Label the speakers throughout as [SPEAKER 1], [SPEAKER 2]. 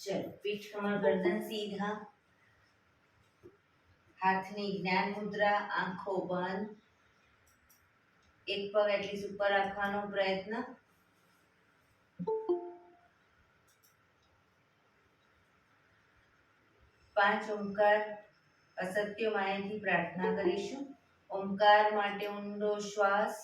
[SPEAKER 1] चलो पीठ कमर गर्दन सीधा, हाथनी ज्ञान मुद्रा, आंखों बंद, एक पग एटलीस्ट ऊपर રાખવાનો પ્રયત્ન। 5 ઓમકાર અસત્ય માયાથી પ્રાર્થના કરીશું। ઓમકાર માટે ઊંડો શ્વાસ,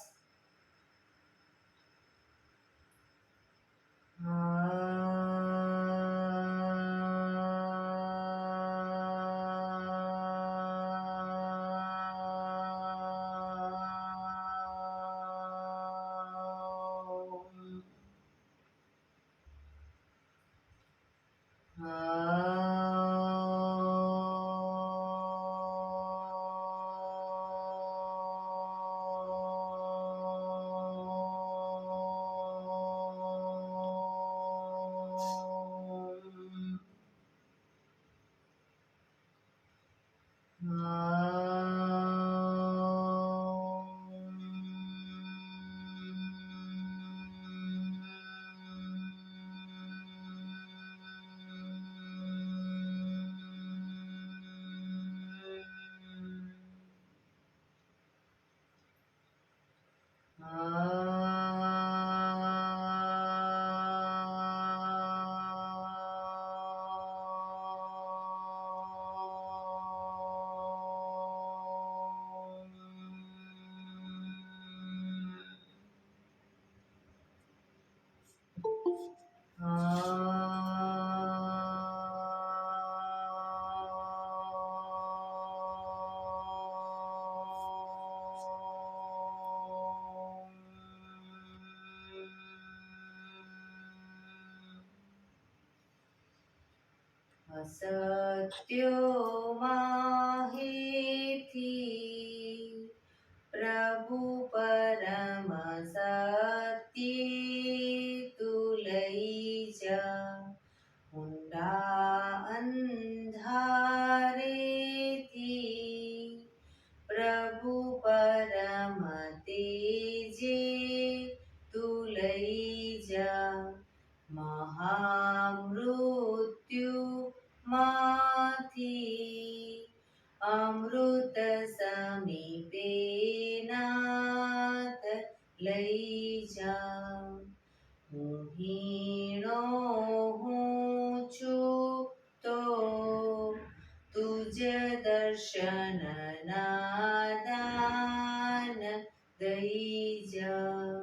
[SPEAKER 1] સત્યો માહેથી પ્રભુ પરમ સત્ય તું લઈ જા, ઊંડા અંધારેથી પ્રભુ પરમ તેજે તું લઈ જા, મહામૃત્યુ માંથી અમૃત સમીપે નાથ લઈ જા, હું હીણો હું છું તો તુજ દર્શન ના દાન દઈ જા।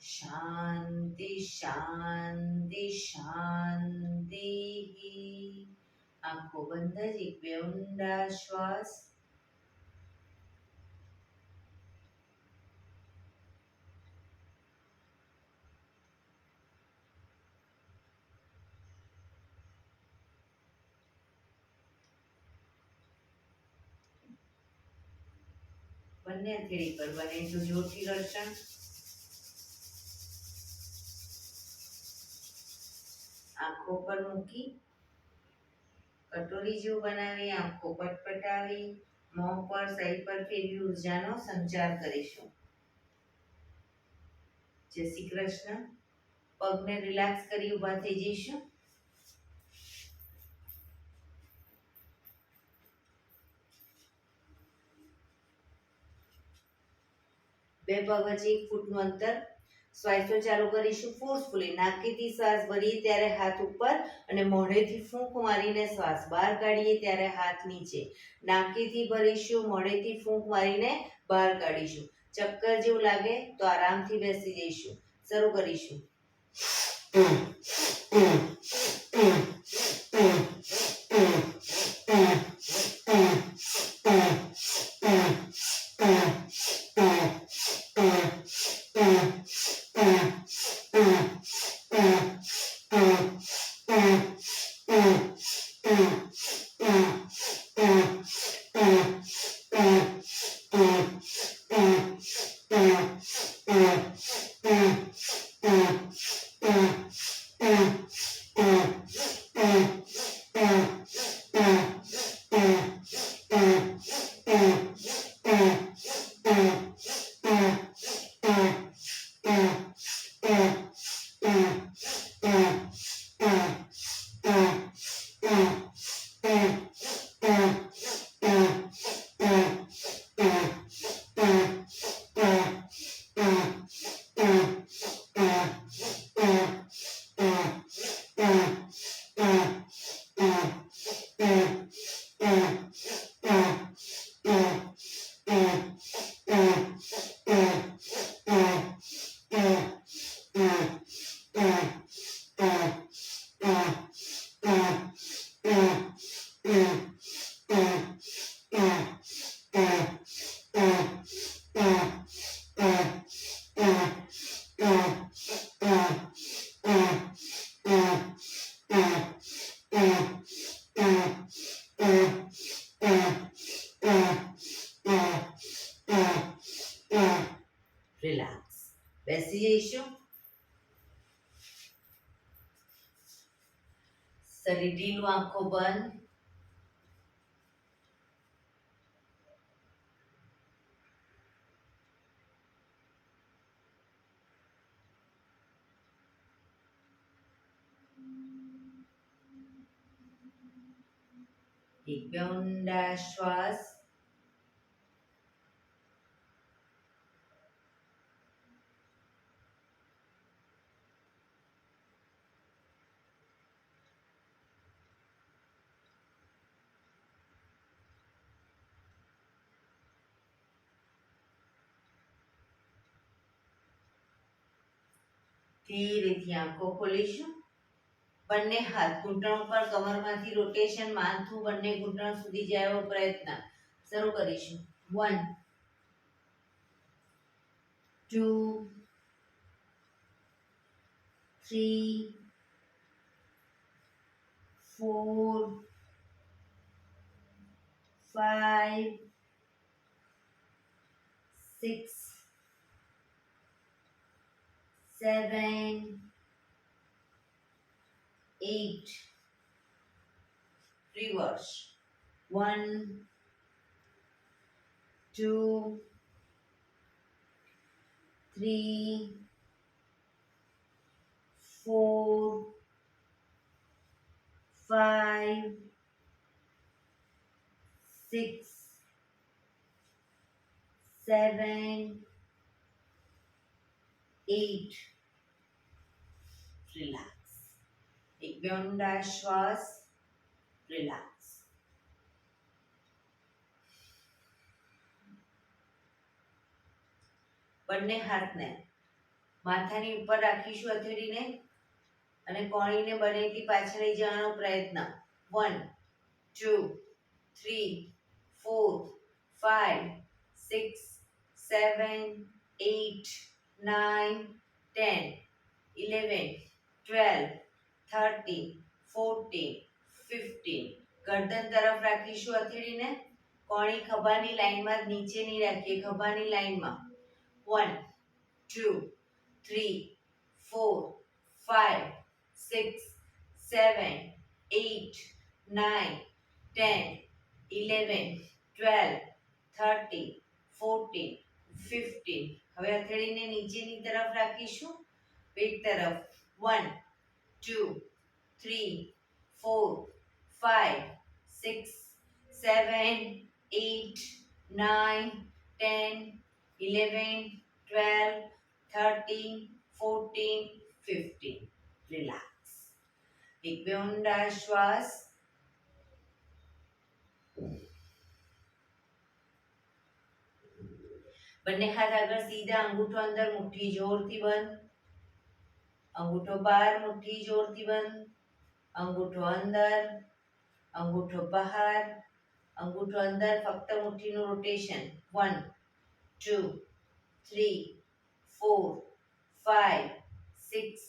[SPEAKER 1] શાંતિ શાંતિ શાંતિ। આંખો બંધ જ એક બે ઊંડા શ્વાસ, બંને હથેળી પર બને તો જોરથી રડશન। આંખો પર મૂકી કટોરી જેવું બનાવી આંખો પટપટાવી મોં પર સાઈડ પર ફેરવી ઉર્જાનો સંચાર કરીશું। જય શ્રી કૃષ્ણ। પગને રિલેક્સ કરી ઊભા થઈ જઈશું। બે પગ વચ્ચે 1 ફૂટનું અંતર। શ્વાસો ચાલુ કરીશું ફોર્સફુલી। નાકેથી શ્વાસ ભરીએ ત્યારે હાથ ઉપર અને મોઢેથી ફૂંક મારીને શ્વાસ બહાર કાઢીએ ત્યારે હાથ નીચે। નાકેથી ભરીશું, મોઢેથી ફૂંક મારીને બહાર કાઢીશું। ચક્કર જેવું લાગે તો આરામથી બેસી જઈશું। શરૂ કરીશું। રિલેક્સ. બેસી જઈશું. શરીર ઢીલું, આંખો બંધ. એક બે ઊંડા શ્વાસ. ધીરેથી આંખો ખોલીશું. બંને હાથ ઘૂંટણ પર, કમરમાંથી રોટેશન, માથું બંને ઘૂંટણ સુધી જાય એવો પ્રયત્ન. શરૂ કરીશું. 1 2 3 4 5 6 7 8. Reverse. 1 2 3 4 5 6 7 8. Relax. એક બે ઊંડા શ્વાસ. રિલેક્સ. બંને હાથને માથાની ઉપર રાખીશું હથેળીને અને કોણીને બનેથી પાછળ લઈ જવાનો પ્રયત્ન. 1 2 3 4 5 6 7 8 9 10 11 12 13 14 15. ગરદન તરફ રાખીશું હથેળીને. કોણી ખભાની લાઈનમાં જ નીચે નહીં રાખીએ, ખભાની લાઈનમાં. 1 2 3 4 5 6 7 8 9 10 11 12 13 14 15. હવે હથેળીને નીચેની તરફ રાખીશું, પેટ તરફ. 1 2 3 4 5 6 7 8 9 10 11 12 13 14 15. રિલેક્સ. એક બે ઊંડા શ્વાસ. બંને હાથ આગળ સીધા, અંગૂઠો અંદર, મુઠ્ઠી જોરથી બંધ. અંગૂઠો બહાર, મુઠ્ઠી જોરથી બંધ. અંગૂઠો અંદર, અંગૂઠો બહાર, અંગૂઠો અંદર. ફક્ત મુઠ્ઠીનું રોટેશન. 1 2 3 4 5 6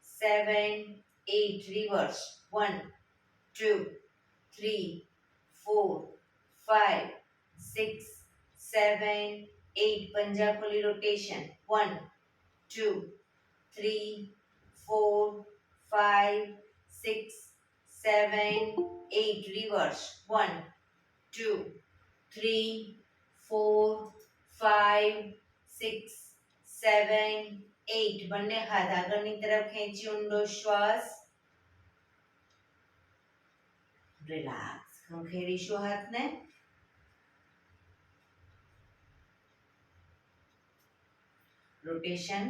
[SPEAKER 1] 7 8. રિવર્સ. 1 2 3 4 5 6 7 8. પંજા ખોલી રોટેશન. 1 2 3 4 5 6 7 8. રિવર્સ. 1 2 3 4 5 6 7 8. બંને હાથ આગળની તરફ ખેંચી ઊંડો શ્વાસ. રિલેક્સ. ખંખેરીશું હાથને. રોટેશન.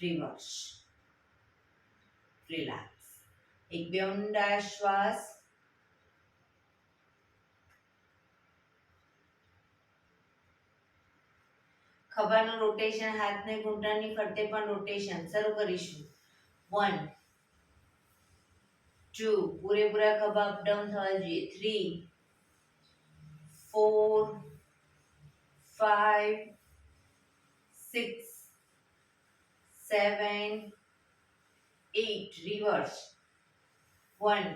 [SPEAKER 1] રિવર્સ. રિલેક્સ. એક બે ઊંડા શ્વાસ. ખભાનું રોટેશન, હાથને ઘૂંટણની ફરતે પણ રોટેશન. શરૂ કરીશું. 1 2. પૂરેપૂરા ખભા અપડાઉન થવા જોઈએ. 3 4 5 6 7 8. રિવર્સ. 1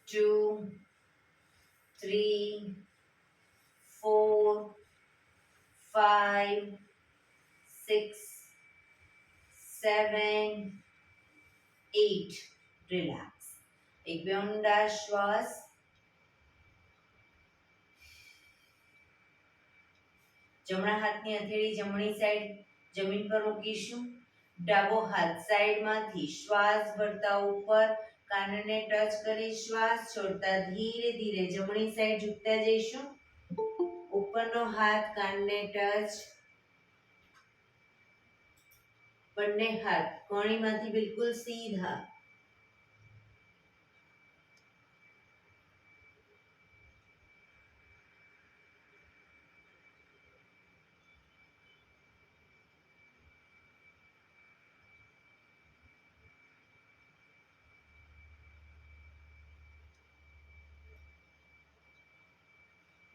[SPEAKER 1] 2 3 4 5 6 7 8 રિલેક્સ. એક બે ઊંડા શ્વાસ. જમણા હાથની હથેળી જમણી સાઈડ જમીન પર મૂકીશું. ડાબો હાથ સાઈડમાંથી શ્વાસ ભરતા ઉપર કાનને ટચ કરી શ્વાસ છોડતા ધીરે ધીરે જમણી સાઈડ ઝૂકતા જઈશું. ઉપરનો હાથ કાનને ટચ. બંને હાથ કોણીમાંથી બિલકુલ સીધા.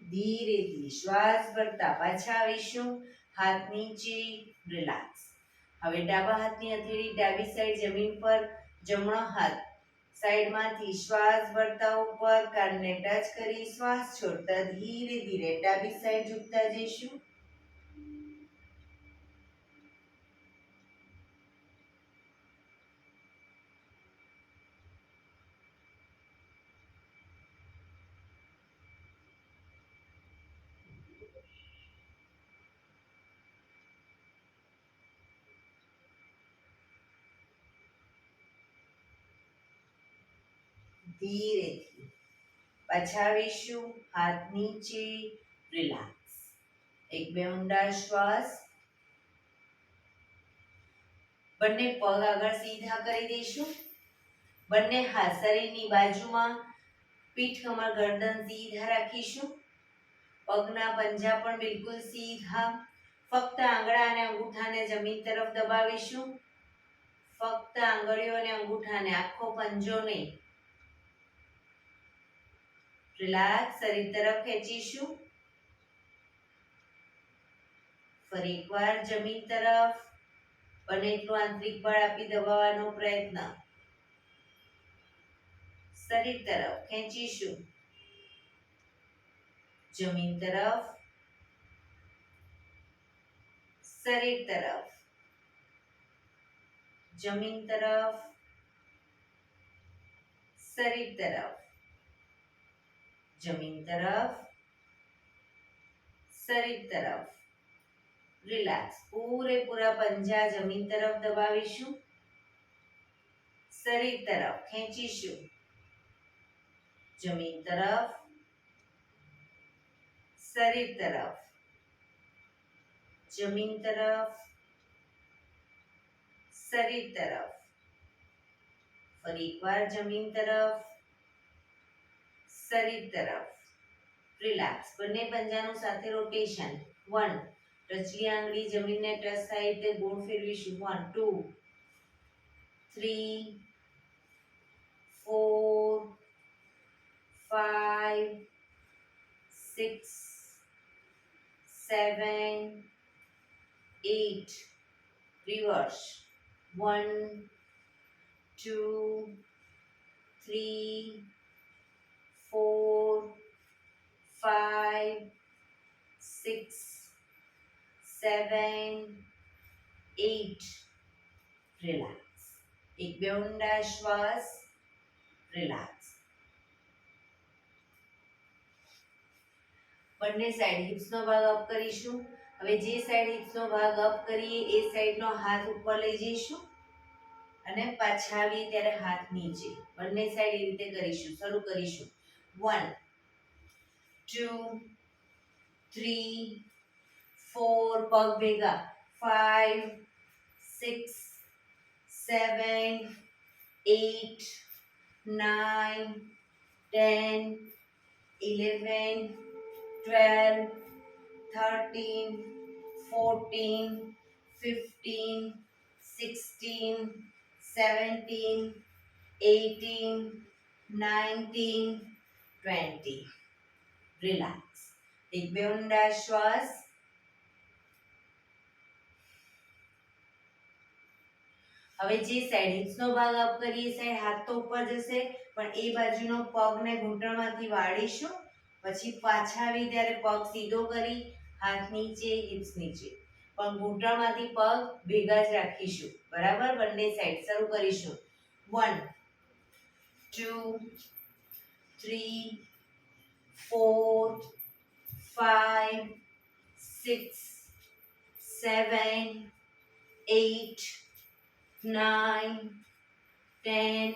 [SPEAKER 1] ધીરેથી શ્વાસ ભરતા પાછા આવીશું. હાથ નીચે, રિલેક્સ. હવે ડાબા હાથની હથેળી ડાબી સાઈડ જમીન પર, જમણો હાથ સાઈડમાંથી શ્વાસ ભરતા ઉપર કાનને ટચ કરી શ્વાસ છોડતા ધીરે ધીરે ડાબી સાઈડ ઝૂકતા જઈશું. ધીરેથી પાછા આવીશું. હાથ નીચે, રિલેક્સ. એક બે ઊંડા શ્વાસ. બંને પગ આગળ સીધા કરી દઈશું. બંને હાથ શરીરની બાજુમાં, પીઠ કમર ગરદન સીધા રાખીશું. પગના પંજા પણ બિલકુલ સીધા. ફક્ત આંગળા અને અંગૂઠાને જમીન તરફ દબાવીશું. ફક્ત આંગળીઓ અને અંગૂઠાને, આખો પંજો નહીં. રિલેક્સ. શરીર તરફ ખેંચીશું. ફરી એકવાર જમીન તરફ. બને એટલું આંતરિક બળ આપી દબાવવાનો પ્રયત્ન. શરીર તરફ ખેંચીશું. જમીન તરફ. શરીર તરફ. જમીન તરફ. શરીર તરફ. જમીન તરફ. શરીર તરફ. રિલેક્સ. પૂરેપૂરા પંજા જમીન તરફ દબાવીશું. શરીર તરફ ખેંચીશું. જમીન તરફ. શરીર તરફ. જમીન તરફ. શરીર તરફ. ફરી એકવાર જમીન તરફ. શરીર તરફ. રિલેક્સ. બંને પંજાનું સાથે રોટેશન. 1 ટચલી આંગળી જમીનને ટચ થાય તે ગોળ ફેરવીશું. 1 2 3 4 5 6 7 8 રિવર્સ. 1 2 3 4 5 6 7 8 રિલેક્સ. એક બે ઊંડા શ્વાસ. રિલેક્સ. બંને સાઈડ હિપ્સનો ભાગ અપ કરીશું. હવે જે સાઈડ હિપ્સનો ભાગ અપ કરીએ એ સાઈડનો હાથ ઉપર લઈ જઈશું અને પાછા આવીએ ત્યારે હાથ નીચે. બંને સાઈડ એ રીતે કરીશું. શરૂ કરીશું. 1 2 3 4 પગ ભેગા. 5 6 7 8 9 10 11 12 13 14 15 16 17 18 19 20 રિલેક્સ. એક બે ઊંડા શ્વાસ. હવે જે સાઈડ હિપ્સનો ભાગ અપ કરીએ એ સાઈડ હાથ તો ઉપર જશે પણ એ બાજુનો પગને ઘૂંટણમાંથી વાળીશું. પછી પાછા આવી ત્યારે પગ સીધો કરી હાથ નીચે, હિપ્સ નીચે, પણ ઘૂંટણમાંથી પગ ભેગા જ રાખીશું. બરાબર, બંને સાઈડ. શરૂ કરીશું. 1 2 3 4 5 6 7 8 9 10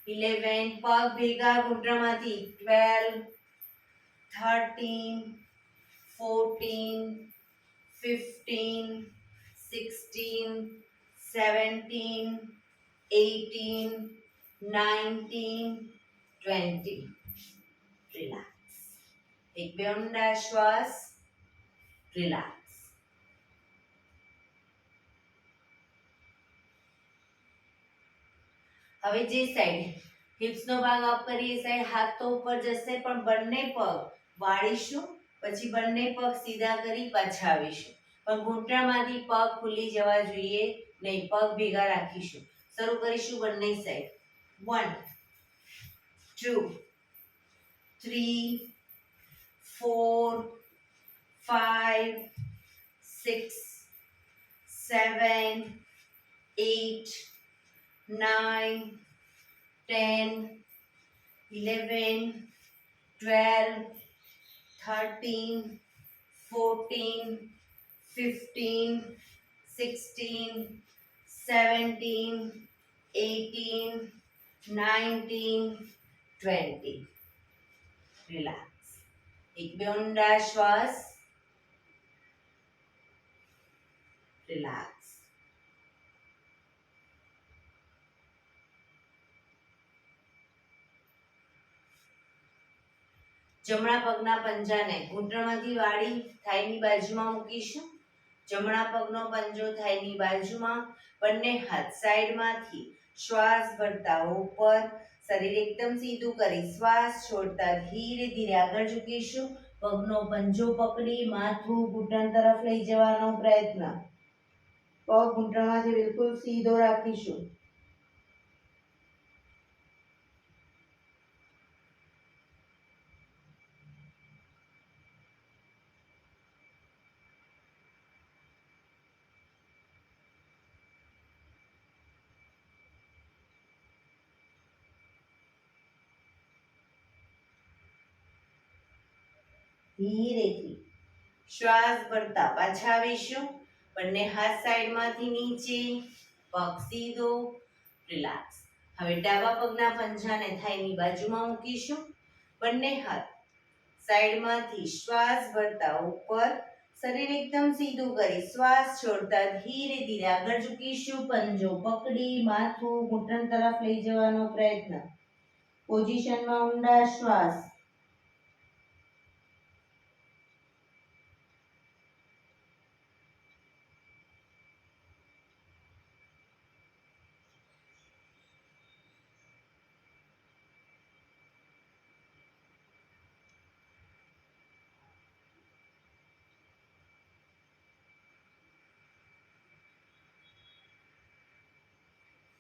[SPEAKER 1] 11 પગ ભેગા ઘૂંટણમાંથી. 12 13 14 15 16 17 18 19 20. રિલેક્સ. એક બે ઊંડા શ્વાસ. રિલેક્સ. હવે જે સાઈડ હિપ્સ નો ભાગ અપ કરીએ, સાઈડ હાથ તો ઉપર જશે, પણ બંને પગ વાળીશું, પછી બંને પગ સીધા કરી પાછા આવીશું. પણ ઘૂંટણમાંથી પગ ખુલી જવા જોઈએ નહીં, પગ ભેગા રાખીશું. શરૂ કરીશું બંને સાઈડ. 1 2 3 4 5 6 7 8 9 10 11 12 13 14 15 16 17 18 19 20. રિલેક્સ. એક બે ઊંડા શ્વાસ. રિલેક્સ. જમણા પગના પંજાને ઘૂંટણમાંથી વાળી થાઈની બાજુમાં મૂકીશું. જમણા પગનો પંજો થાઈની બાજુમાં, બંને હાથ સાઈડમાંથી શ્વાસ ભરતા ઉપર, શરીર એકદમ સીધું કરી શ્વાસ છોડતા ધીરે ધીરે આગળ ઝૂકીશું. પગનો પંજો પકડી માથું ઘૂંટણ તરફ લઈ જવાનો પ્રયત્ન. પગ ઘૂંટણમાંથી બિલકુલ સીધો રાખીશું. ધીરેથી શ્વાસ ભરતા પાછા આવીશું. બંને હાથ સાઈડમાંથી નીચે, પગ સીધો. રિલેક્સ. હવે ડાબા પગના પંજાને થાઈની બાજુમાં મૂકીશું. બંને હાથ સાઈડમાંથી શ્વાસ ભરતા ઉપર, શરીર એકદમ સીધું કરી શ્વાસ છોડતા ધીરે ધીરે આગળ ઝૂકીશું. પંજો પકડી માથું ઘૂંટણ તરફ લઈ જવાનો પ્રયત્ન. પોઝિશનમાં ઊંડા શ્વાસ.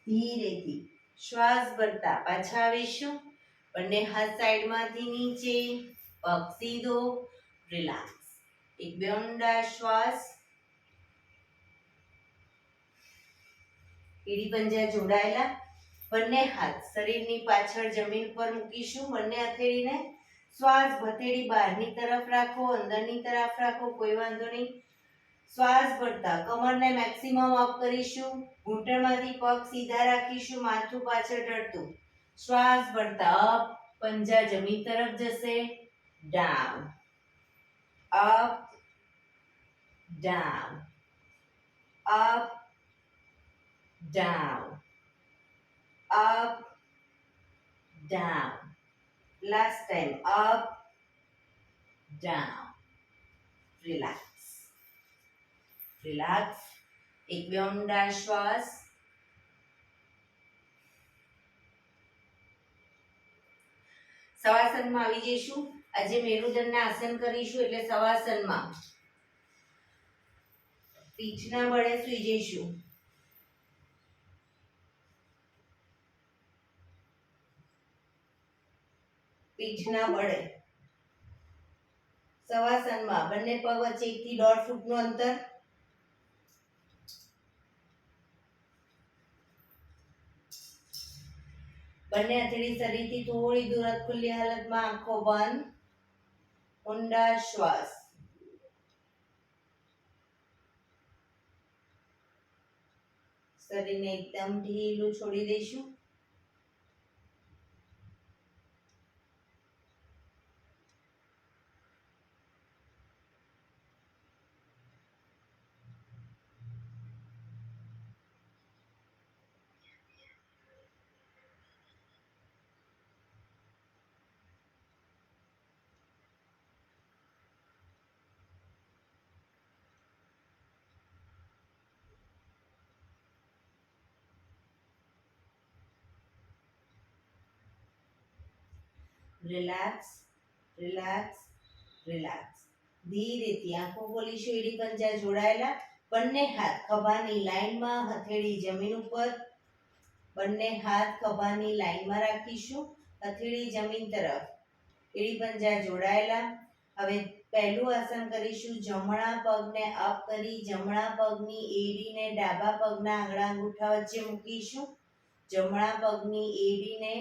[SPEAKER 1] ધીરેથી શ્વાસ ભરતા પાછા આવીશું. બંને હાથ સાઈડમાંથી નીચે, પગ સીધો. રિલેક્સ. એક બે ઊંડા શ્વાસ. એડી પંજા જોડાયેલા. બંને હાથ શરીરની પાછળ જમીન પર મૂકીશું. બંને હથેળીને શ્વાસ હથેળી બહારની તરફ રાખો, અંદરની તરફ રાખો, કોઈ વાંધો નહીં. શ્વાસ ભરતા કમરને મેક્સિમમ અપ કરીશું. ઘૂંટણમાંથી પગ સીધા રાખીશું, માથું પાછળ ઢળતું. શ્વાસ ભરતા અપ, પંજા જમીન તરફ જશે. Down, up, down, up, down, up, down. Last time. Up, down. Relax. Relax. એક બે ઊંડા શ્વાસ. શવાસનમાં આવી જઈશું. આજે મેરુદંડના આસન કરીશું, એટલે શવાસનમાં પીઠના બળે સૂઈ જઈશું. પીઠના બળે શવાસનમાં બંને પગ વચ્ચે 1 થી 1.5 ફૂટનું અંતર. બંને હથેળી શરીરથી થોડી દૂર ખુલ્લી હાલતમાં, આંખો બંધ, ઊંડા શ્વાસ. શરીરને એકદમ ઢીલું છોડી દઈશું. Relax, relax, relax. ધીરેથી આંખો ખોલીશું. એડી પંજા જોડાયેલા. બંને હાથ ખભાની લાઈનમાં, હથેળી જમીન ઉપર. બંને હાથ ખભાની લાઈનમાં રાખીશું, હથેળી જમીન તરફ. એડી પંજા જોડાયેલા. હવે પહેલું આસન કરીશું. જમણા પગને અપ કરી જમણા પગની એડીને ડાબા પગના આંગળા અંગૂઠા વચ્ચે મૂકીશું. જમણા પગની એડીને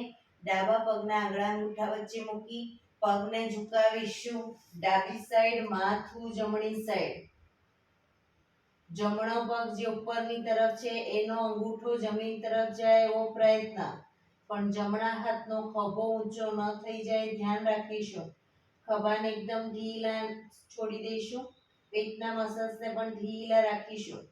[SPEAKER 1] ડાબા પગના આંગળા અંગૂઠા વચ્ચે મૂકી પગને ઝુકાવીશું. ડાબી સાઈડ, માથું જમણી સાઈડ. જમણો પગ જે ઉપરની તરફ છે એનો અંગૂઠો જમીન તરફ જાય એવો પ્રયત્ન, પણ જમણા હાથનો ખભો ઊંચો ન થઈ જાય ધ્યાન રાખીશું. ખભાને એકદમ ઢીલા છોડી દઈશું. પેટના મસલ્સને પણ ઢીલા રાખીશું.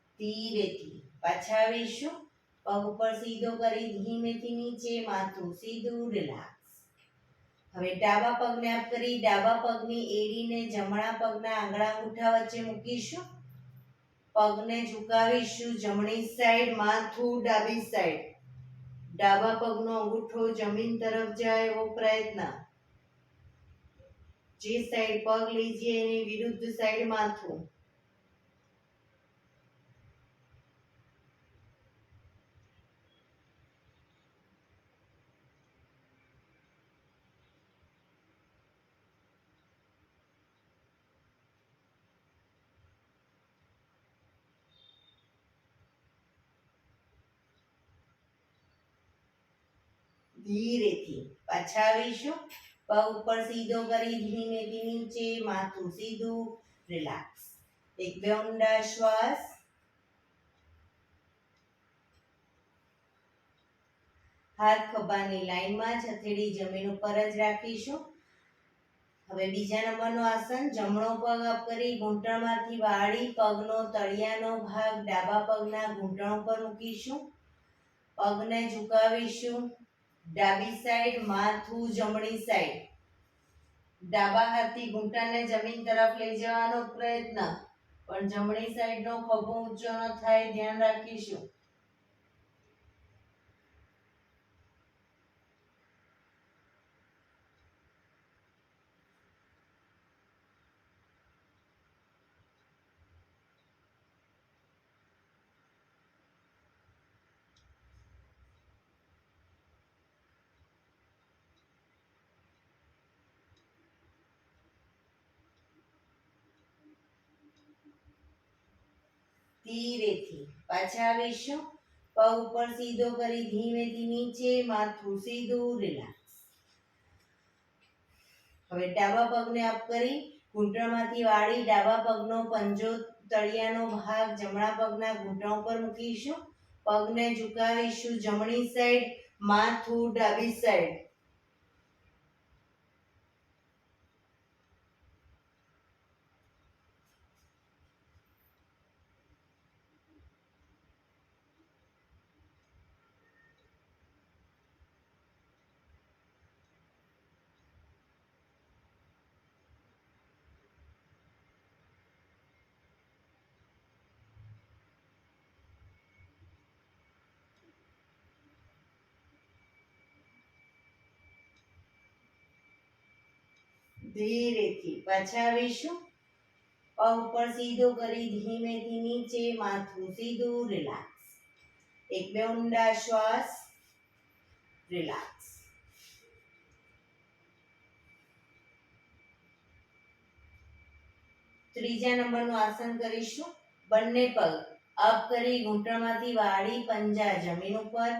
[SPEAKER 1] ધીરેથી પાછા આવીશું. પગ ઉપર સીધો કરી ધીમેથી નીચે, માથું સીધું, રિલેક્સ. હવે ડાબા પગને અપ કરી ડાબા પગની એડીને જમણા પગના આંગળા અંગૂઠા વચ્ચે મૂકીશું. પગને ઝુકાવીશું જમણી સાઈડ, માથું ડાબી સાઈડ. ડાબા પગનો અંગૂઠો જમીન તરફ જાય એવો પ્રયત્ન. જે સાઈડ પગ લઈ જઈએ એની વિરુદ્ધ સાઈડ માથું. ધીરેથી પાછા આવીશું. પગ ઉપર સીધો કરી ધીમેથી નીચે, માથું સીધું, રિલેક્સ. એક બે ઊંડા શ્વાસ. હાથ ખભાની લાઈનમાં જ, હથેળી જમીન ઉપર જ રાખીશું. હવે બીજા નંબરનું આસન. જમણો પગ અપ કરી ઘૂંટણમાંથી વાળી પગનો તળિયાનો ભાગ ડાબા પગના ઘૂંટણ ઉપર મૂકીશું. પગને ઝુકાવીશું. ડાબી સાઈડ, માથું જમણી સાઈડ. ડાબા હાથથી ઘૂંટણને જમીન તરફ લઈ જવાનો પ્રયત્ન, પણ જમણી સાઈડનો ખભો ઊંચો ન થાય ધ્યાન રાખીશું. ધીરેથી પાછા આવીશું. પગ ઉપર સીધો કરી ધીમેથી નીચે, માથું સીધું, રિલેક્સ. હવે ડાબા પગને અપ કરી ઘૂંટણમાંથી વાળી ડાબા પગનો પંજો તળિયાનો ભાગ જમણા પગના ઘૂંટણ ઉપર મૂકીશું. પગને ઝુકાવીશું જમણી સાઈડ, માથું ડાબી સાઈડ. ધીરેથી પાછા આવીશું. પગ ઉપર સીધો કરી ધીમેથી નીચે, માથું સીધું, રિલેક્સ. એક બે ઊંડા શ્વાસ, રિલેક્સ. ત્રીજા નંબરનું આસન કરીશું. બંને પગ અપ કરી ઘૂંટણમાંથી વાળી પંજા જમીન ઉપર.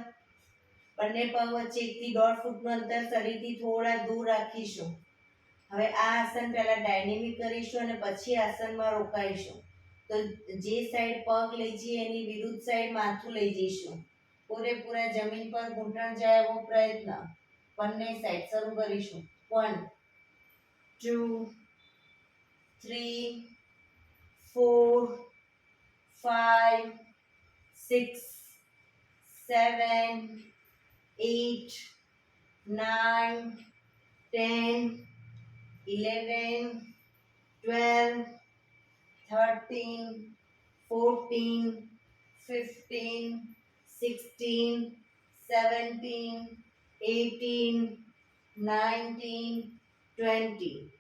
[SPEAKER 1] બંને પગ વચ્ચે 1 થી 1.5 ફૂટનું અંતર શરીરથી થોડા દૂર રાખીશું. હવે આ આસન પહેલા ડાયનેમિક કરીશું અને પછી આસનમાં રોકાઈશું. તો જે સાઈડ પગ લઈ જઈએ એની વિરુદ્ધ સાઈડ માથું લઈ જઈશું. પૂરેપૂરા જમીન પર ઘૂંટણ જાય એવો પ્રયત્ન. બંને સાઈડ શરૂ કરીશું. 1 2 3 4 5 6 7 8 9 10 11 12 13 14 15 16 17 18 19 20.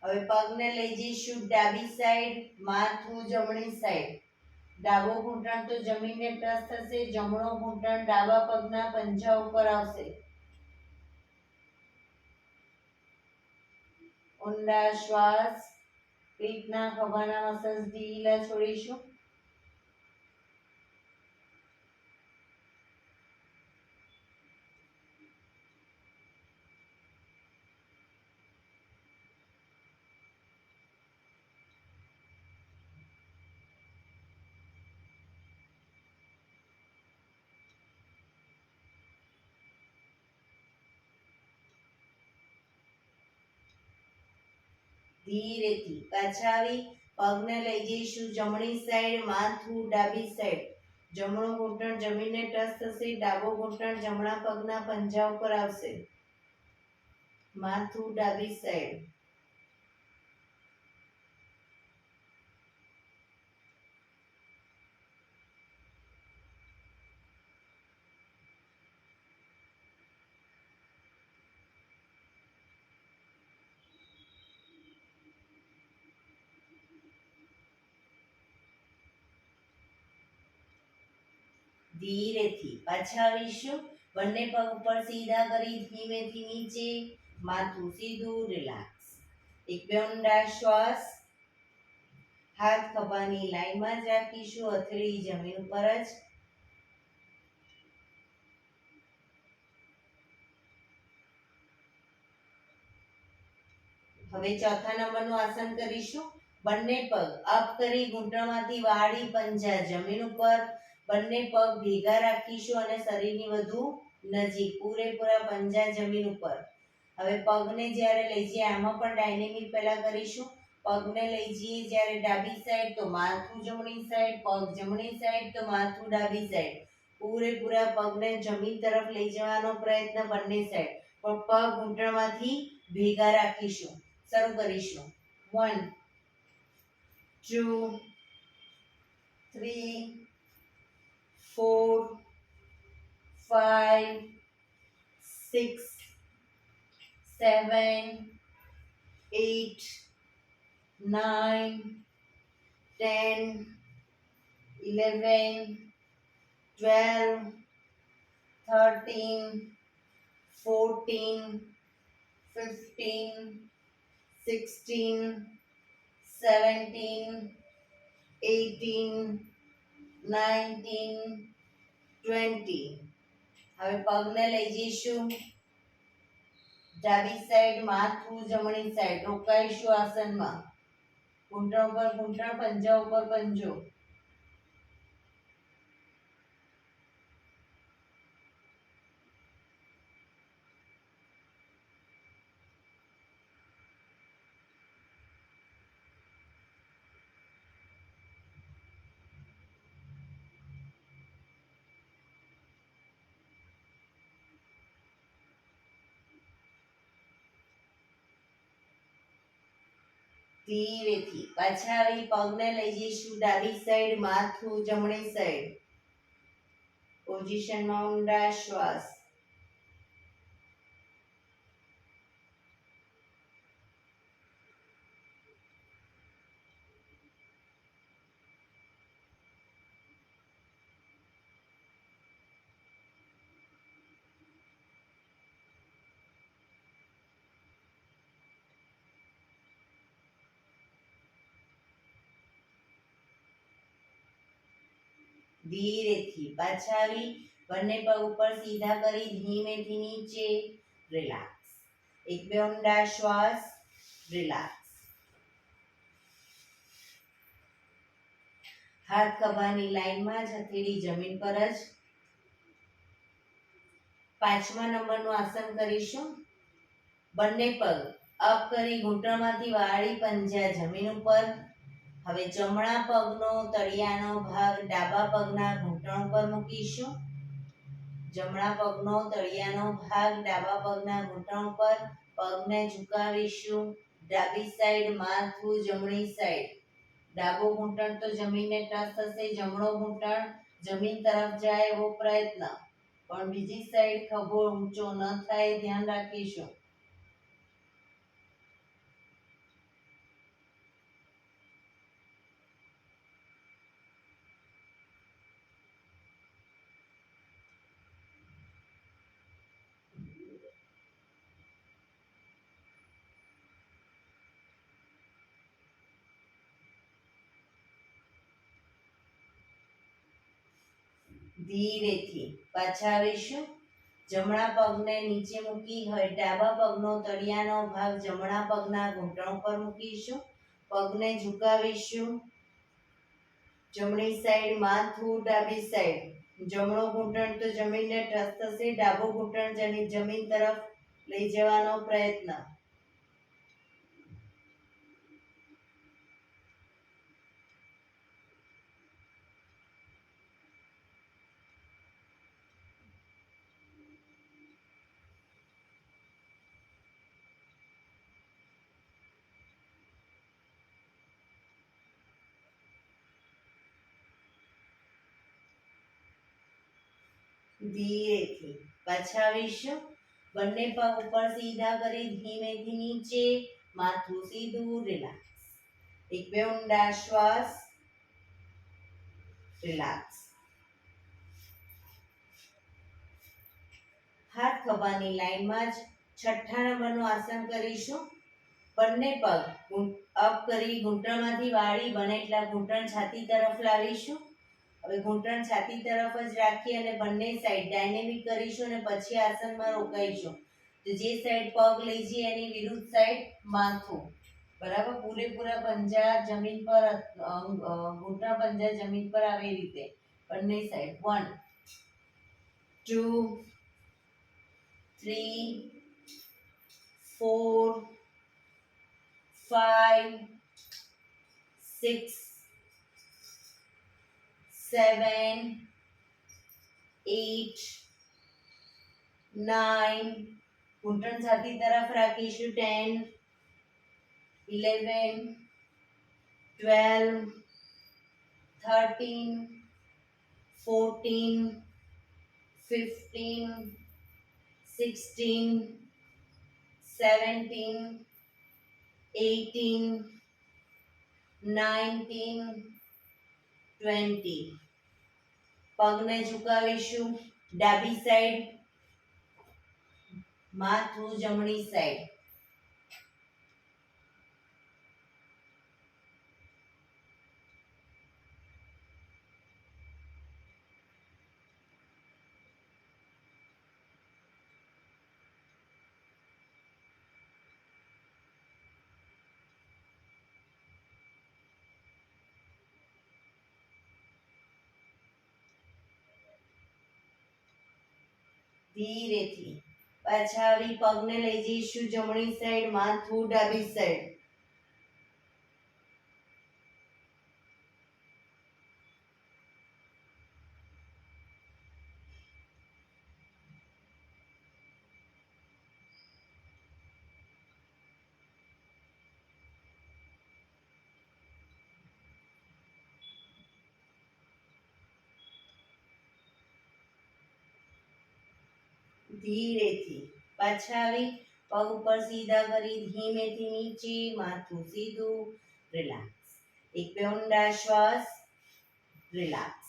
[SPEAKER 1] હવે પગને લઈ જઈશું ડાબી સાઈડ, માથું જમણી સાઈડ. ડાબો ઘૂંટણ તો જમીનને ટચ થશે, જમણો ઘૂંટણ ડાબા પગના પંજા ઉપર આવશે. ઊંડા શ્વાસ, પેટના ખભાના મસલ્સ ઢીલા છોડીશું. ધીરેથી પાછા આવી પગને લઈ જઈશું જમણી સાઈડ, માથું ડાબી સાઈડ. જમણો ઘૂંટણ જમીનને ટચ થશે, ડાબો ઘૂંટણ જમણા પગના પંજા ઉપર આવશે. માથું ડાબી સાઈડ. ધીરેથી પાછા આવીશું. બંને પગ ઉપર સીધા કરી ધીમેથી નીચે, માથું સીધું, રિલેક્સ. એક બે ઊંડા શ્વાસ. હાથ ખભાની લાઈનમાં જ રાખીશું, હથેળી જમીન ઉપર જ. હવે ચોથા નંબરનું આસન કરીશું. બંને પગ અપ કરી ઘૂંટણમાંથી વાળી પંજા જમીન ઉપર. બંને પગ ભેગા રાખીશું અને શરીરની વધુ નજીક, પૂરેપૂરા પંજા જમીન ઉપર. હવે પગને જ્યારે લઈ જઈએ આમાં પણ ડાયનેમિક પહેલા કરીશું. પગને લઈ જઈએ જ્યારે ડાબી સાઈડ તો માથું જમણી સાઈડ, પગ જમણી સાઈડ તો માથું ડાબી સાઈડ. પૂરેપૂરા પગને જમીન તરફ લઈ જવાનો પ્રયત્ન બંને સાઈડ, પણ પગ ઘૂંટણમાંથી ભેગા રાખીશું. શરૂ કરીશું. 1 2 3 4 5 6 7 8 9 10 11 12 13 14 15 16 17 18 19 20. હવે પગને લઈ જઈશું ડાબી સાઈડ, માથું જમણી સાઈડ. રોકાઈશું આસનમાં. ઘૂંટણ ઉપર ઘૂંટણ, પંજા ઉપર પંજો. ધીરેથી પાછા આવી પગને લઈ જઈશું ડાબી સાઈડ, માથું જમણી સાઈડ. પોઝિશનમાં ઊંડા શ્વાસ. ધીરેથી પાછા આવી બંને પગ ઉપર સીધા કરી ધીમેથી નીચે રિલેક્સ. એક બે ઊંડા શ્વાસ. રિલેક્સ. હાથ ખભાની લાઈનમાં જ, હથેળી જમીન પર જ. 5મા નંબરનું આસન કરીશું. બંને પગ અપ કરી ઘૂંટણમાંથી વાળી પંજા જમીન ઉપર. હવે જમણા પગનો તળિયાનો ભાગ ડાબા પગના ઘૂંટણ ઉપર મૂકીશું. જમણા પગનો તળિયાનો ભાગ ડાબા પગના ઘૂંટણ ઉપર. પગને ઝુકાવીશું. ડાબી સાઈડ માથું, જમણી સાઈડ. ડાબો ઘૂંટણ તો જમીનને ટચ થશે, જમણો ઘૂંટણ જમીન તરફ જાય એવો પ્રયત્ન, પણ બીજી સાઈડ ખભો ઊંચો ન થાય ધ્યાન રાખીશું. ધીરેથી પાછા આવીશું. જમણા પગને નીચે મૂકી હવે ડાબા પગનો તળિયાનો ભાગ જમણા પગના ઘૂંટણ ઉપર મૂકીશું. પગને ઝુકાવીશું. જમણી સાઈડ માથું, ડાબી સાઈડ. જમણો ઘૂંટણ તો જમીનને ટચ થશે, ડાબો ઘૂંટણ જમીન તરફ લઈ જવાનો પ્રયત્ન. ધીરેથી પાછા આવીશું. બંને પગ ઉપર સીધા કરી ધીમેથી નીચે. માથું સીધું. રિલેક્સ. એક બે ઊંડા શ્વાસ. રિલેક્સ. હાથ ખભાની લાઈનમાં જ 6થા નંબરનું આસન કરીશું. બંને પગ અપ કરી ઘૂંટણમાંથી વાળી બને એટલા ઘૂંટણ છાતી તરફ લાવીશું. હવે ઘૂંટણ છાતી તરફ જ રાખી અને બંને સાઈડ ડાયનેમિક કરીશું અને પછી આસનમાં રોકાઈશું. તો જે સાઈડ પગ લઈ જઈએ એની વિરુદ્ધ સાઈડ માથું. બરાબર, પૂરેપૂરા પંજા જમીન પર, ઘૂંટણ પંજા જમીન પર આવે એ રીતે બંને સાઈડ. 1 2 3 4 5 6 7 8 9. ઘૂંટણ છાતી તરફ રાખીશું. 10 11 12 13 14 15 16 17 18 19 20. પગને ઝુકાવીશું. ડાબી સાઈડ. માથું જમણી સાઈડ. ધીરેથી પાછા આવી પગને લઈ જઈશું જમણી સાઈડ. માથું ડાબી સાઈડ. ધીરેથી પાછા આવી પગ ઉપર સીધા કરી ધીમેથી નીચે. માથું સીધું. રિલેક્સ. એક બે ઊંડા શ્વાસ. રિલેક્સ.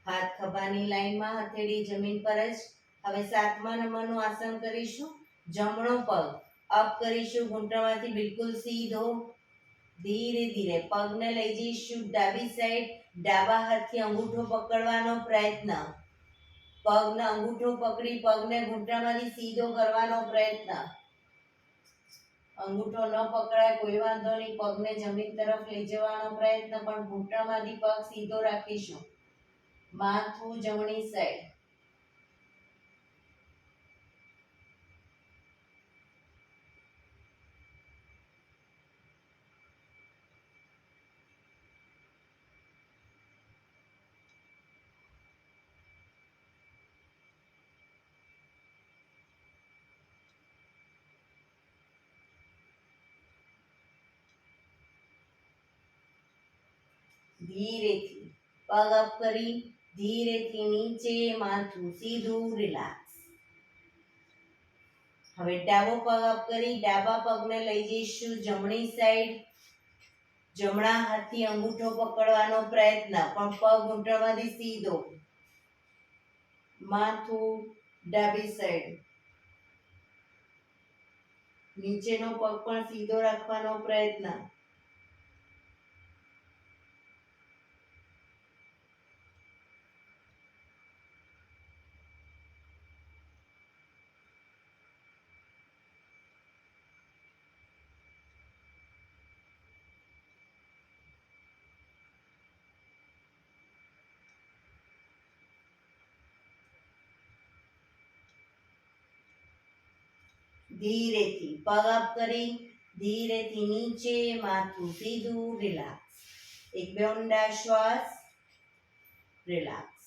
[SPEAKER 1] હાથ ખભાની લાઈનમાં, હથેળી જમીન પર જ. હવે 7મા નંબરનું આસન કરીશું. જમણો પગ અપ કરીશું ઘૂંટણમાંથી બિલકુલ સીધો. ધીરે ધીરે પગને લઈ જઈશું ડાબી સાઈડ, ડાબા હાથથી અંગૂઠો પકડવાનો પ્રયત્ન, પગનો અંગૂઠો પકડી પગને ઘૂંટણમાંથી સીધો કરવાનો પ્રયત્ન, અંગૂઠો ન પકડાય કોઈ વાંધો નહીં, પગને જમીન તરફ લઈ જવાનો પ્રયત્ન, પણ ઘૂંટણમાંથી પગ સીધો રાખીશું, માથું જમણી સાઈડ, ધીરેથી પગ અપ કરી ધીરેથી નીચે, માથું સીધું, રિલેક્સ. હવે ડાબો પગ અપ કરી ડાબા પગને લઈ જઈશું જમણી સાઈડ, જમણા હાથથી અંગૂઠો પકડવાનો પ્રયત્ન, પણ પગ ઘૂંટણમાંથી સીધો, માથું ડાબી સાઈડ, નીચેનો પગ પણ સીધો રાખવાનો પ્રયત્ન. ધીરેથી પગ અપ કરી ધીરેથી નીચે, માથું સીધું, રિલેક્સ. એક બે ઊંડા શ્વાસ, રિલેક્સ.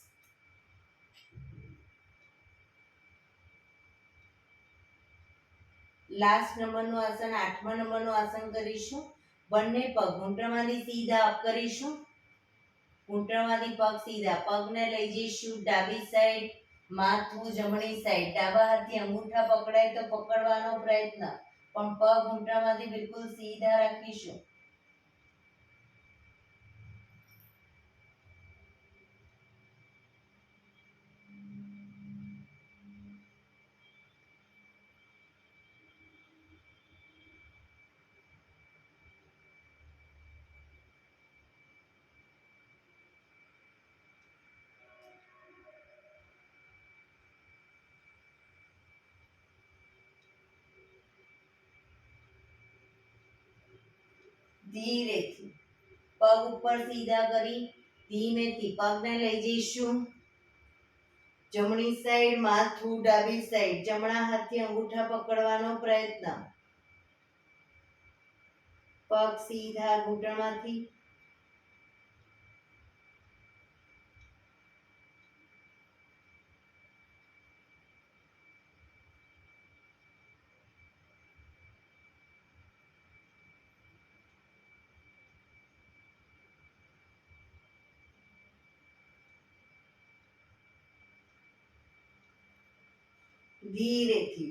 [SPEAKER 1] લાસ્ટ નંબરનું આસન 8મા નંબરનું આસન કરીશું. બંને પગ ઘૂંટણમાંથી સીધા અપ કરીશું, ઘૂંટણમાંથી પગ સીધા, પગને લઈ જઈશું ડાબી સાઈડ, માથું જમણી સાઈડ, ડાબા હાથથી અંગૂઠા પકડાય તો પકડવાનો પ્રયત્ન, પણ પગ ઘૂંટણમાંથી બિલકુલ સીધા રાખીશું. ધીરેથી પગ ઉપર સીધા કરી ધીમેથી પગને લઈ જઈશું જમણી સાઈડ, માથું ડાબી સાઈડ, જમણા હાથથી અંગૂઠા પકડવાનો પ્રયત્ન, પગ સીધા ઘૂંટણમાંથી, ધીરેથી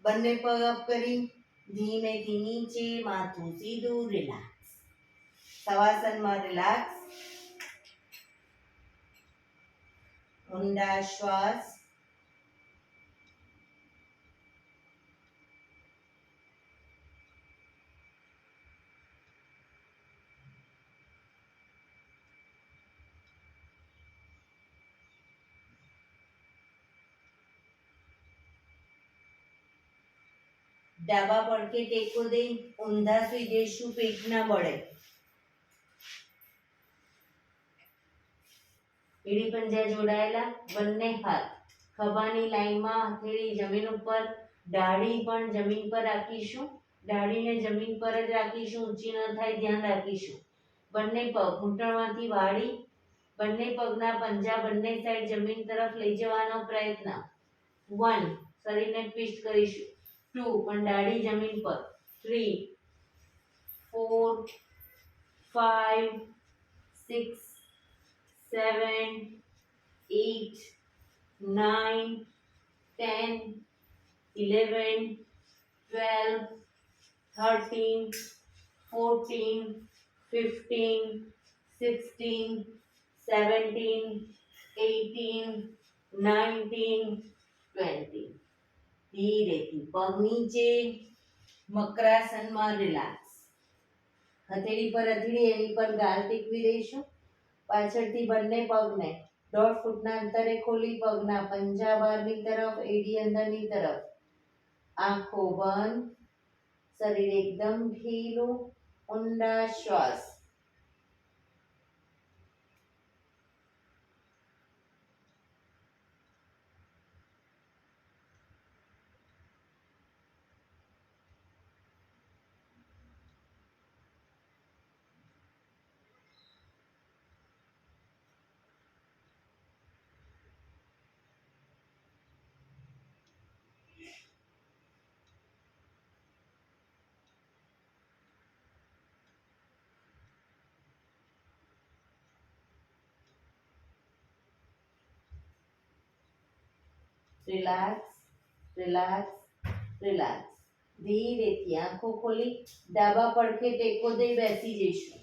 [SPEAKER 1] બંને પગ અપ કરી ધીમેથી નીચે, માથું સીધું, રિલેક્સ. શવાસનમાં રિલેક્સ. ઊંડા શ્વાસ, ડાબા પડખે ટેકો દઈ ઊંધા સુઈ જઈશું, પેટ ના બળે. એડી પંજા જોડાયેલા, બંને હાથ ખભાની લાઈનમાં, હથેળી જમીન ઉપર, દાઢી પણ જમીન પર રાખીશું, દાઢીને જમીન પર જ રાખીશું, ઊંચી ન થાય ધ્યાન રાખીશું. બંને પગ ઘૂંટણમાંથી વાળી, બંને પગના પંજા બંને સાઈડ જમીન તરફ લઈ જવાનો પ્રયત્ન. 1 શરીરને ટ્વિસ્ટ કરીશું, 2 પણ દાઢી જમીન પર, 3 4 5 6 7 8 9 10 11 12 13 14 15 16 17 18 19 20. ધીરેથી પગ નીચે, મકરાસનમાં રિલેક્સ. હથેળી પર હથેળી એની પર ગાલ ટેકવી દઈશું. પાછળથી બંને પગને 1.5 ફૂટના અંતરે ખોલી પગના પંજા બહારની તરફ, એડી અંદરની તરફ. આંખો બંધ, શરીર એકદમ ઢીલું. ઊંડા શ્વાસ. Relax, relax, relax. ધીરેથી આંખો ખોલી ડાબા પડખે ટેકો દઈ બેસી જઈશું.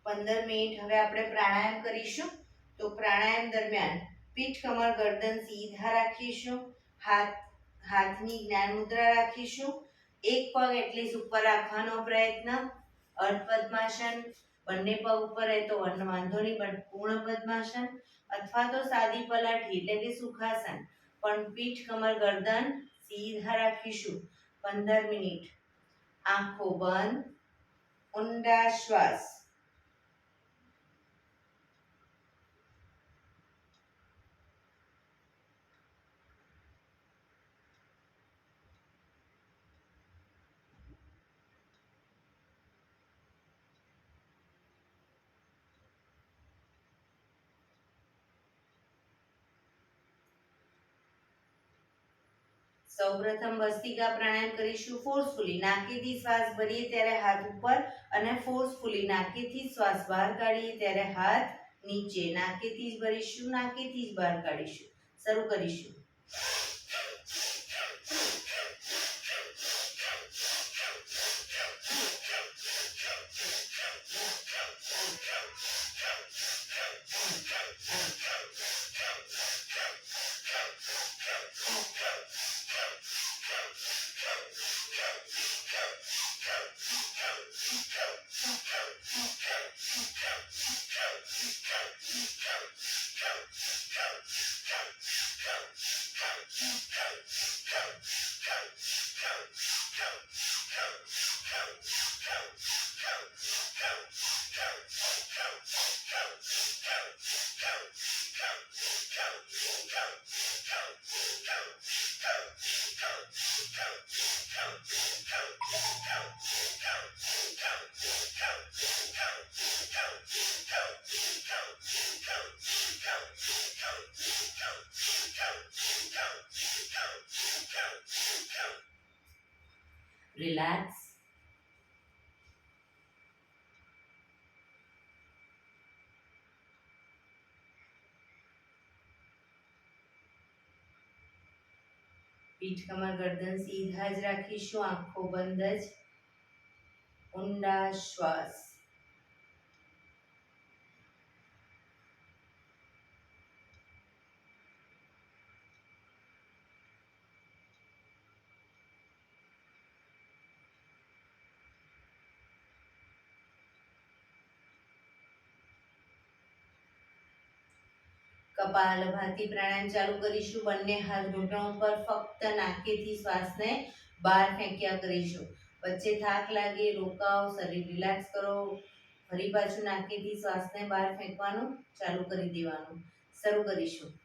[SPEAKER 1] પંદર મિનિટ હવે આપણે પ્રાણાયામ કરીશું. તો પ્રાણાયામ દરમિયાન પીઠ, કમર, ગરદન સીધા રાખીશું. હાથની જ્ઞાન મુદ્રા રાખીશું. એક પગ એટલીસ્ટ ઉપર રાખવાનો પ્રયત્ન. અર્ધ પદ્માસન. બંને પગ ઉપર રહે તો વાંધો નહીં, પણ પૂર્ણ પદ્માસન અથવા તો સાદી પલાઠી એટલે કે સુખાસન. પણ પીઠ, કમર, ગરદન સીધા રાખીશું. 15 મિનિટ. આંખો બંધ. ઊંડા શ્વાસ. સૌપ્રથમ ભસ્ત્રિકા પ્રાણાયામ કરીશું ફોર્સફુલી. નાકેથી શ્વાસ ભરીએ ત્યારે હાથ ઉપર અને ફોર્સફુલી નાકેથી શ્વાસ બહાર કાઢીએ ત્યારે હાથ નીચે. નાકેથી જ ભરીશું, નાકેથી જ બહાર કાઢીશું. શરૂ કરીશું. રિલેક્સ. પીઠ, કમર, ગરદન સીધા જ રાખીશું. આંખો બંધ જ. ઊંડા શ્વાસ. કપાલભાતિ પ્રાણાયામ ચાલુ કરીશું. બંને હાથ ઘૂંટણ ઉપર, ફક્ત નાકેથી શ્વાસને બહાર ફેંક્યા કરીશું. વચ્ચે થાક લાગે, રોકાઓ, શરીર રિલેક્સ કરો. ફરી પાછું નાકેથી શ્વાસને બહાર ફેંકવાનું ચાલુ કરી દેવાનું. શરૂ કરીશું.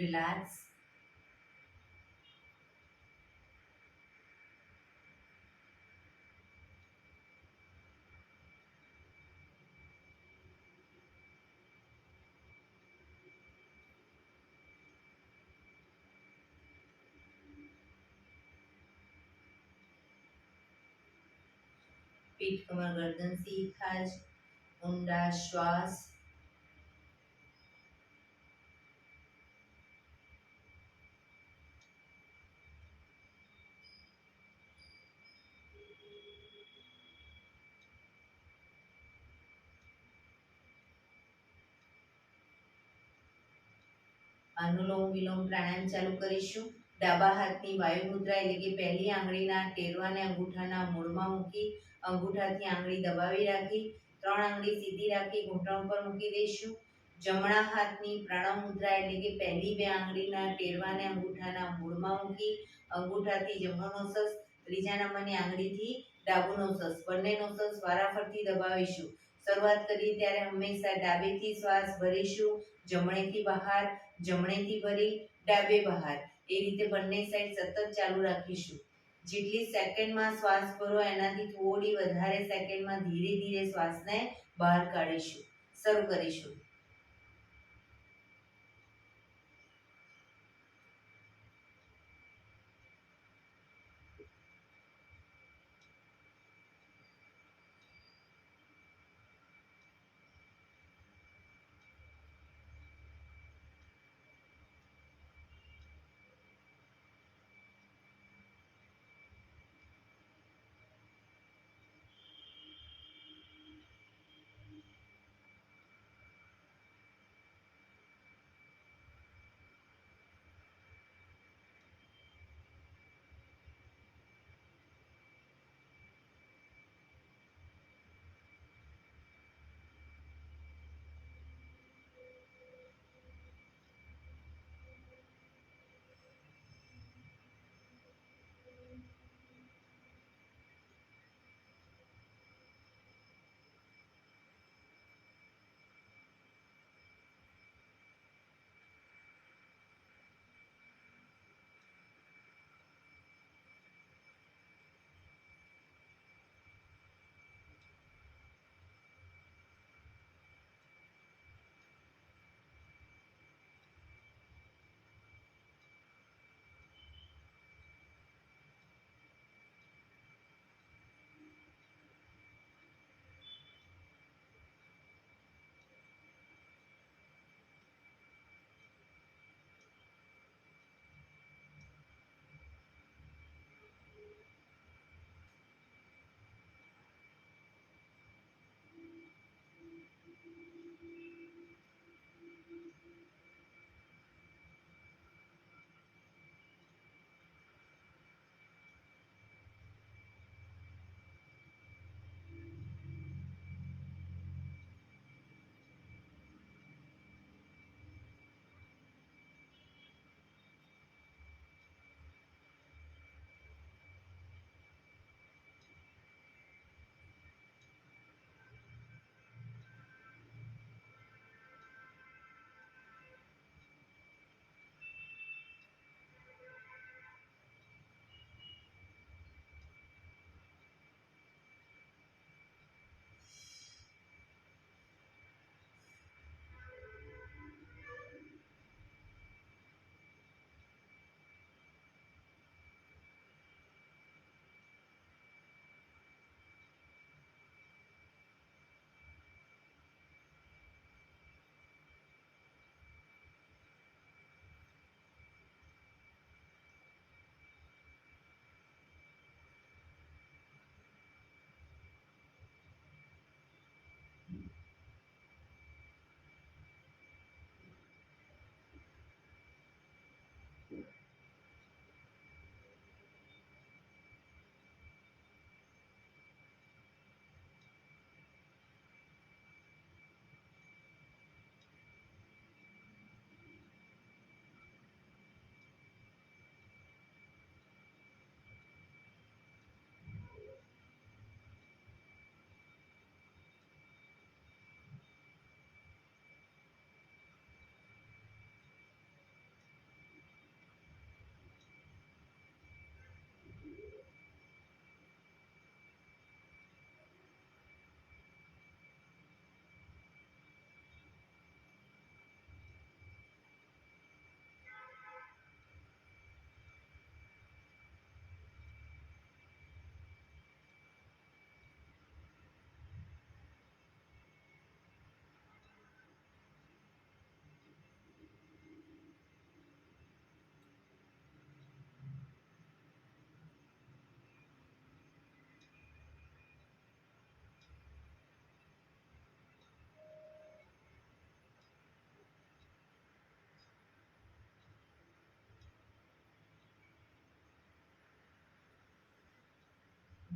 [SPEAKER 1] રિલેક્સ. પીઠ કમર ગરદન સીધા જ. ઊંડા શ્વાસ. અનુલોમ વિલોમ પ્રાણાયામ ચાલુ કરીશું. ડાબા હાથની વાયુ મુદ્રા એટલે કે પહેલી આંગળીના ટેરવાને અંગૂઠાના મૂળમાં મૂકી અંગૂઠાથી આંગળી દબાવી રાખી 3 આંગળી સીધી રાખી ઘૂંટણ પર મૂકી દઈશું. જમણા હાથની પ્રણવ મુદ્રા એટલે કે પહેલી 2 આંગળીના ટેરવાને અંગૂઠાના મૂળમાં મૂકી અંગૂઠાથી જમણો નોસસ, ત્રીજા નંબરની આંગળીથી ડાબુ નોસસ, બંને નોસસ વારાફરતી દબાવીશું. શરૂઆત કરીએ ત્યારે હંમેશા ડાબેથી શ્વાસ ભરીશું, જમણેથી બહાર, જમણેથી ભરી ડાબે બહાર, એ રીતે બંને સાઈડ સતત ચાલુ રાખીશું. જેટલી સેકન્ડમાં શ્વાસ ભરો એનાથી થોડી વધારે સેકન્ડમાં ધીરે ધીરે શ્વાસને બહાર કાઢીશું. શરૂ કરીશું.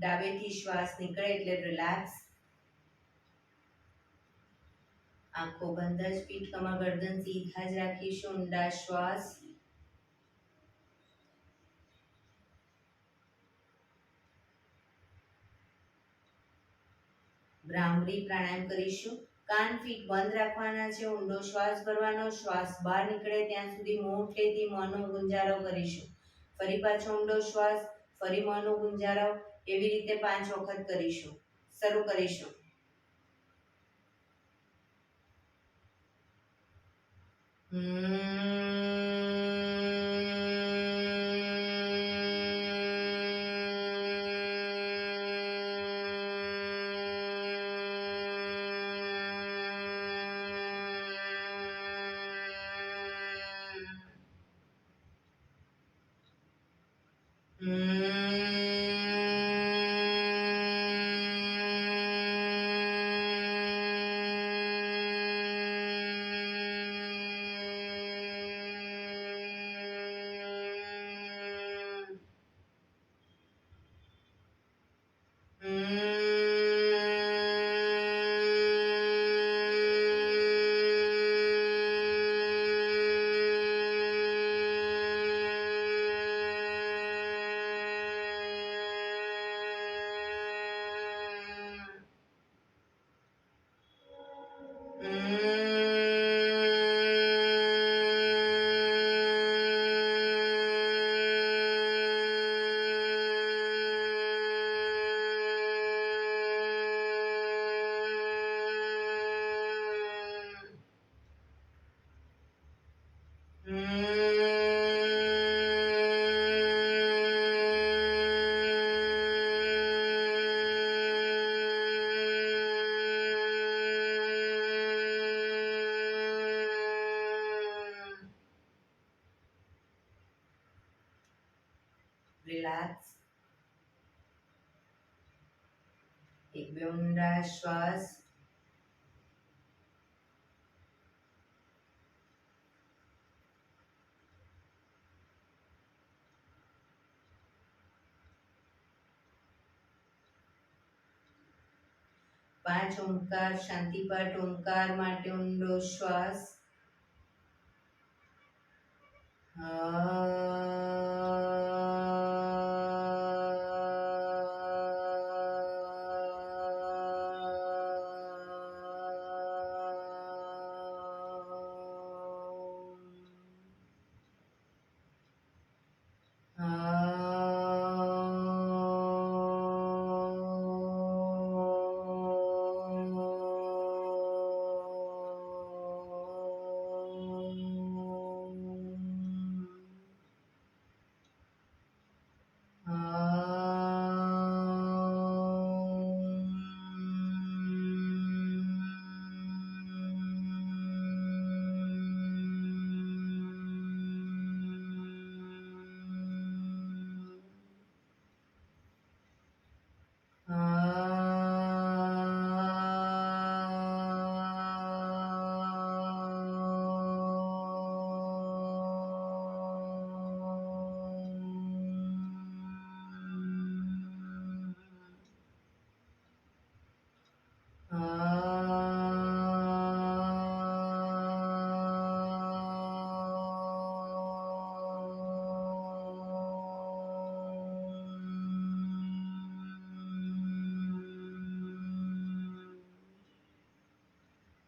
[SPEAKER 1] ડાબેથી શ્વાસ નીકળે એટલે રિલેક્સ. આંખો બંધ જ, પીઠ કમર ગરદન સીધા જ રાખીશું. ઊંડા શ્વાસ. ભ્રામરી પ્રાણાયામ કરીશું. કાન પીઠ બંધ રાખવાના છે. ઊંડો શ્વાસ ભરવાનો. શ્વાસ બહાર નીકળે ત્યાં સુધી મોટેથી મોંનો ગુંજારો કરીશું. ફરી પાછો ઊંડો શ્વાસ, ફરી મોંનો ગુંજારો. એવી રીતે 5 વખત કરીશું. શરૂ કરીશું. રિલેક્સ. એક બે ઊંડા શ્વાસ. પાંચ ઓમકાર શાંતિપાઠ. ઓમકાર માટે ઊંડો શ્વાસ.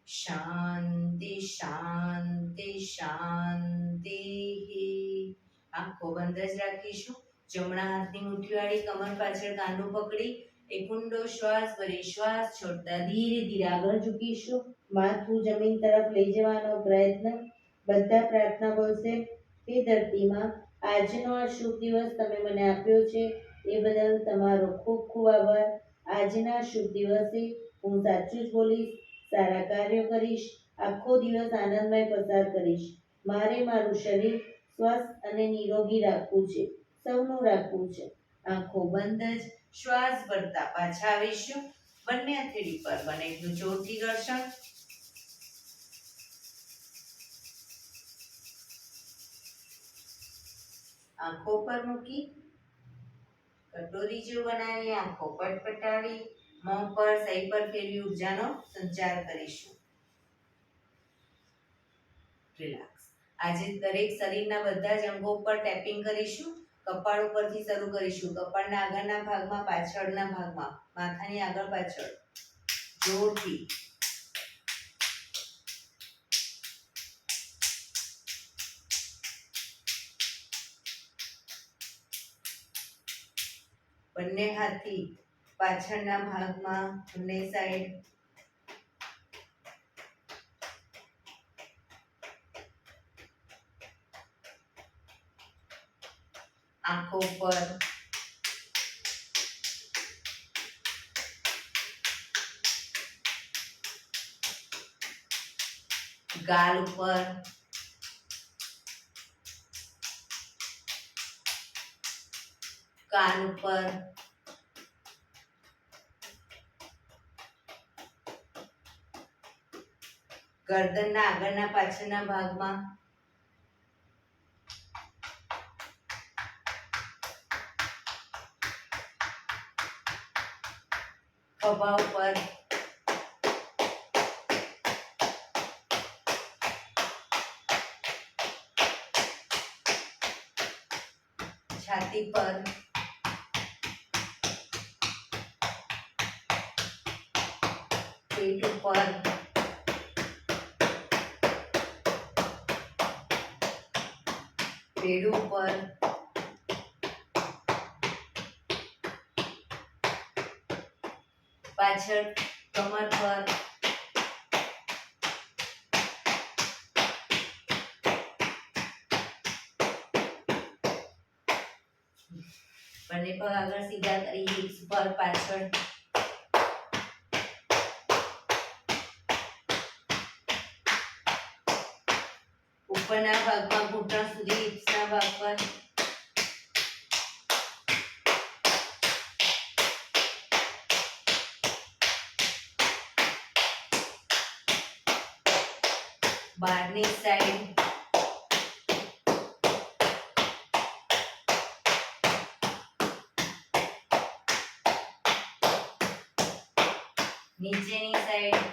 [SPEAKER 1] શાંતિ શાંતિ શાંતિ. આંખો બંધ જ રાખીશું. જમણા હાથની મુઠ્ઠીવાળી કમર પાછળ કાંડું પકડી એક ઊંડો શ્વાસ ભરી શ્વાસ છોડતા ધીરે ધીરે આગળ ઝૂકીશું. માથું જમીન તરફ લઈ જવાનો પ્રયત્ન. બધા પ્રાર્થના બોલશે. હે ધરતીમાં, આજનો આ શુભ દિવસ તમે મને આપ્યો છે એ બદલ તમારો ખૂબ ખૂબ આભાર. આજના શુભ દિવસે હું સાચું જ બોલીશ, સારા કાર્યો કરીશ, આખો દિવસ આનંદમય પસાર કરીશ. મારે મારું શરીર સ્વસ્થ અને નિરોગી રાખવું છે, સૌનું રાખવું છે. આંખો બંધ જ શ્વાસ ભરતા પાછા આવીશું. બંને હથેળી પર બને એટલું જોરથી ઘર્ષણ. આંખો પર મૂકી કટોરી જેવું બનાવી, આંખો પટપટાવી, મોં પર સહી પર ફેરવી ઉર્જાનો સંચાર કરીશું. રિલેક્સ. આજે દરેક શરીરના બધા જ અંગો પર ટેપિંગ કરીશું. કપાળ ઉપરથી શરૂ કરીશું. કપાળના આગળના ભાગમાં, પાછળના ભાગમાં, માથાની આગળ પાછળ જોરથી. બંને હાથથી પાછળના ભાગમાં, બંને સાઈડ. આંખો પર, ગાલ ઉપર, કાન ઉપર, ગરદનના આગળના પાછળના ભાગમાં, ખભા ઉપર, છાતી પર, પેટ ઉપર, પેડું ઉપર, પાછળ કમર પર, બંને પગ આગળ સીધા કરી, હિપ્સ પર, પાછળ, ઉપરના ભાગમાં ઘૂંટણ સુધી, હિપ્સના ભાગ પર, બહારની સાઈડ, નીચેની સાઈડ,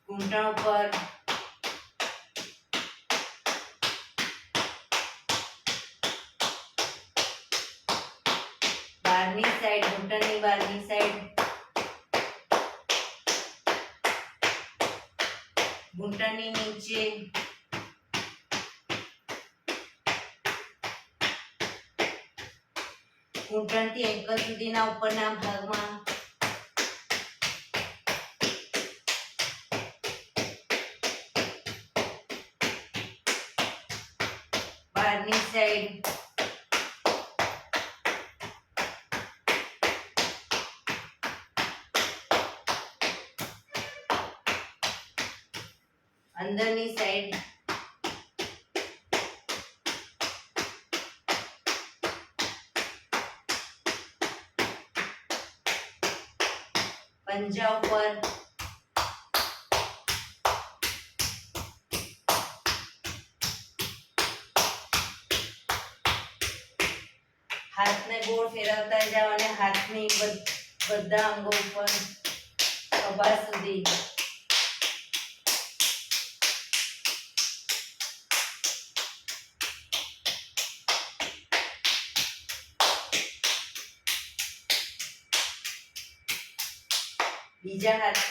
[SPEAKER 1] ઘૂંટણ ઉપર, બહારની સાઈડ, ઘૂંટણની બહારની સાઈડ, ઘૂંટણની નીચે, ઘૂંટણથી એન્કલ સુધીના ઉપરના ભાગમાં, બહારની સાઈડ, અંદરની સાઈડ, પંજા ઉપર, હાથને ગોળ ફેરવતા જાઓ અને હાથની બધા અંગો ઉપર ખભા સુધી, બીજા હાથ,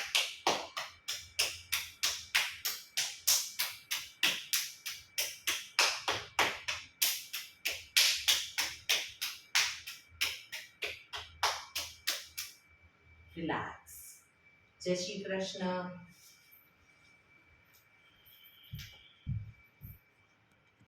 [SPEAKER 1] રિલેક્સ. જય શ્રી કૃષ્ણ.